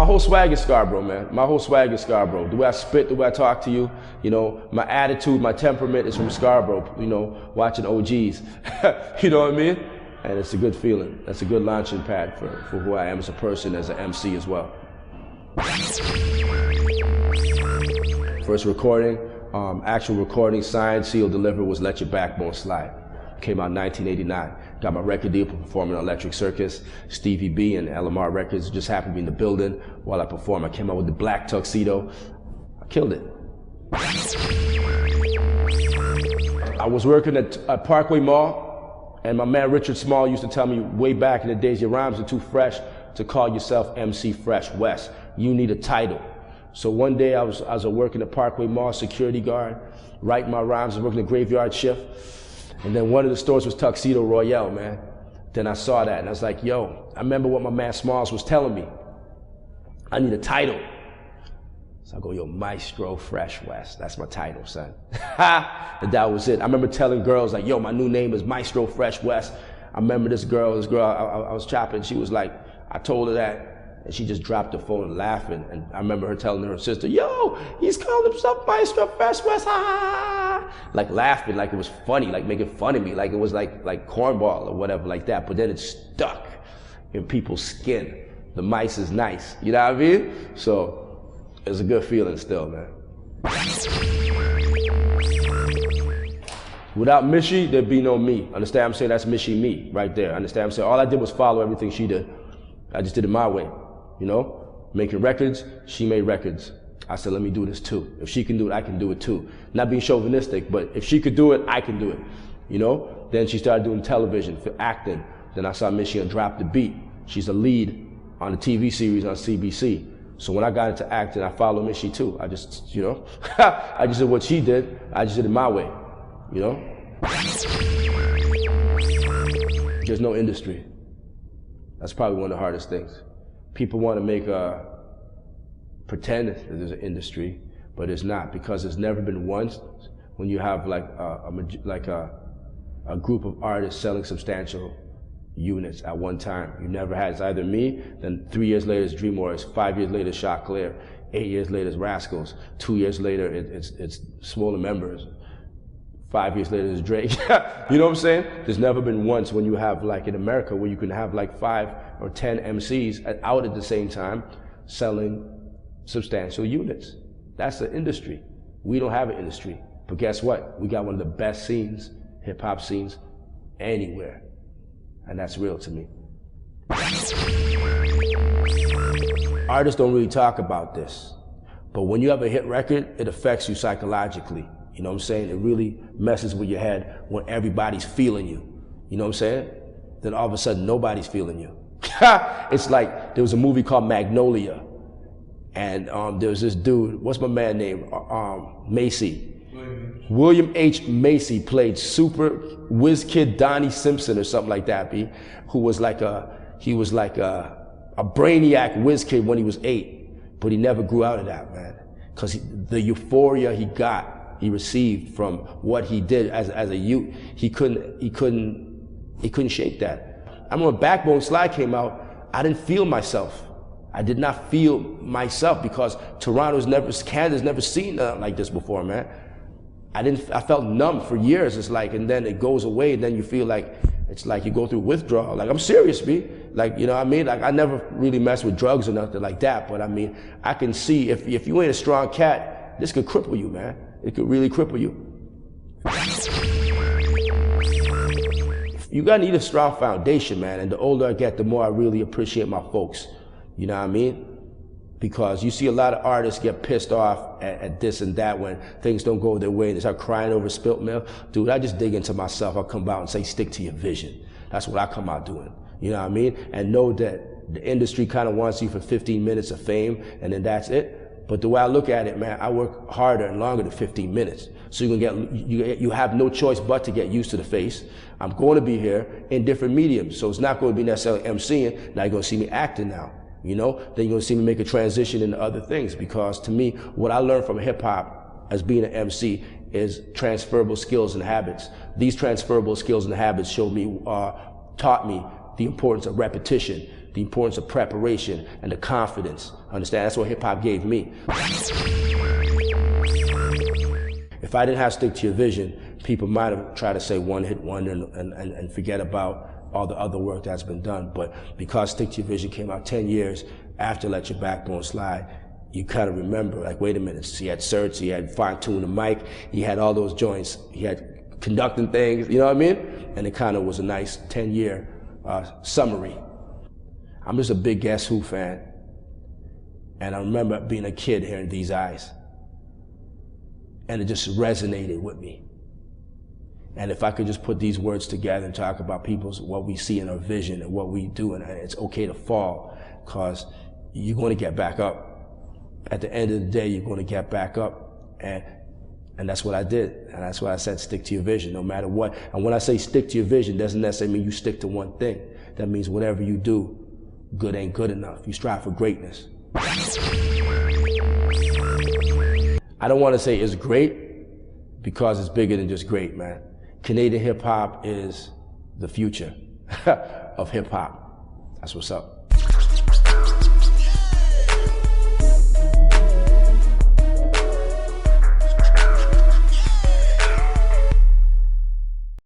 My whole swag is Scarborough, man. My whole swag is Scarborough. The way I spit, the way I talk to you, you know, my attitude, my temperament is from Scarborough, you know, watching OGs. You know what I mean? And it's a good feeling. That's a good launching pad for who I am as a person, as an MC as well. First recording, actual recording, signed, sealed, delivered was Let Your Backbone Slide. Came out in 1989. Got my record deal for performing on Electric Circus. Stevie B and LMR Records just happened to be in the building while I performed. I came out with the black tuxedo. I killed it. I was working at Parkway Mall, and my man Richard Small used to tell me way back in the days, your rhymes are too fresh to call yourself MC Fresh Wes. You need a title. So one day I was working at Parkway Mall, security guard, writing my rhymes, I was working the graveyard shift. And then one of the stores was Tuxedo Royale, man. Then I saw that and I was like, yo, I remember what my man Smalls was telling me. I need a title. So I go, yo, Maestro Fresh Wes. That's my title, son. And that was it. I remember telling girls like, yo, my new name is Maestro Fresh Wes. I remember this girl I was chopping, she was like, I told her that, and she just dropped the phone laughing. And I remember her telling her sister, yo, he's calling himself Maestro Fresh Wes, like laughing, like it was funny, like making fun of me, like it was like cornball or whatever like that. But then it stuck in people's skin. The mice is nice, you know what I mean? So it's a good feeling still, man. Without Missy, there'd be no me. Understand what I'm saying? That's Missy me right there. Understand what I'm saying? All I did was follow everything she did. I just did it my way, you know? Making records, she made records. I said, let me do this too. If she can do it, I can do it too. Not being chauvinistic, but if she could do it, I can do it, you know? Then she started doing television, for acting. Then I saw Missy on Drop the Beat. She's a lead on a TV series on CBC. So when I got into acting, I followed Missy too. I just, you know, I just did what she did. I just did it my way, you know? There's no industry. That's probably one of the hardest things. People want to make pretend that there's an industry, but it's not, because there's never been once when you have like a group of artists selling substantial units at one time. You never had. It's either me, then 3 years later it's Dream Warriors, 5 years later it's Shot Clear, 8 years later it's Rascals, 2 years later it's Smaller Members, 5 years later it's Drake. You know what I'm saying? There's never been once when you have, like in America, where you can have like 5 or 10 MCs out at the same time selling substantial units. That's the industry. We don't have an industry. But guess what? We got one of the best scenes, hip hop scenes, anywhere. And that's real to me. Artists don't really talk about this. But when you have a hit record, it affects you psychologically. You know what I'm saying? It really messes with your head when everybody's feeling you. You know what I'm saying? Then all of a sudden, nobody's feeling you. It's like, there was a movie called Magnolia. And there was this dude, what's my man name? Macy. William H. Macy played super whiz kid Donnie Simpson or something like that, B, who was like a brainiac whiz kid when he was 8, but he never grew out of that, man. Because the euphoria he received from what he did as a youth, he couldn't shake that. I remember when Backbone Slide came out, I didn't feel myself. I did not feel myself because Canada's never seen nothing like this before, man. I felt numb for years. It's like, and then it goes away, and then you feel like, it's like you go through withdrawal. Like, I'm serious, B. Like, you know what I mean? Like, I never really messed with drugs or nothing like that, but I mean, I can see if you ain't a strong cat, this could cripple you, man. It could really cripple you. You gotta need a strong foundation, man, and the older I get, the more I really appreciate my folks. You know what I mean? Because you see a lot of artists get pissed off at this and that when things don't go their way and they start crying over spilt milk. Dude, I just dig into myself. I come out and say, stick to your vision. That's what I come out doing. You know what I mean? And know that the industry kind of wants you for 15 minutes of fame and then that's it. But the way I look at it, man, I work harder and longer than 15 minutes. So you have no choice but to get used to the face. I'm going to be here in different mediums. So it's not going to be necessarily MCing. Now you're going to see me acting now. You know, then you're gonna see me make a transition into other things, because to me, what I learned from hip hop as being an MC is transferable skills and habits. These transferable skills and habits taught me the importance of repetition. the importance of preparation and the confidence. Understand? That's what hip hop gave me. If I didn't have Stick to Your Vision, people might have tried to say one hit wonder and forget about all the other work that's been done. But because Stick to Your Vision came out 10 years after Let Your Backbone Slide, you kind of remember, like, wait a minute, he had certs, he had fine-tuned the mic, he had all those joints, he had conducting things, you know what I mean? And it kind of was a nice 10-year summary. I'm just a big Guess Who fan. And I remember being a kid hearing These Eyes. And it just resonated with me. And if I could just put these words together and talk about what we see in our vision and what we do, and it's okay to fall, because you're going to get back up. At the end of the day, you're going to get back up. And that's what I did. And that's why I said stick to your vision, no matter what. And when I say stick to your vision, doesn't necessarily mean you stick to one thing. That means whatever you do, good ain't good enough. You strive for greatness. I don't want to say it's great, because it's bigger than just great, man. Canadian hip hop is the future of hip hop. That's what's up.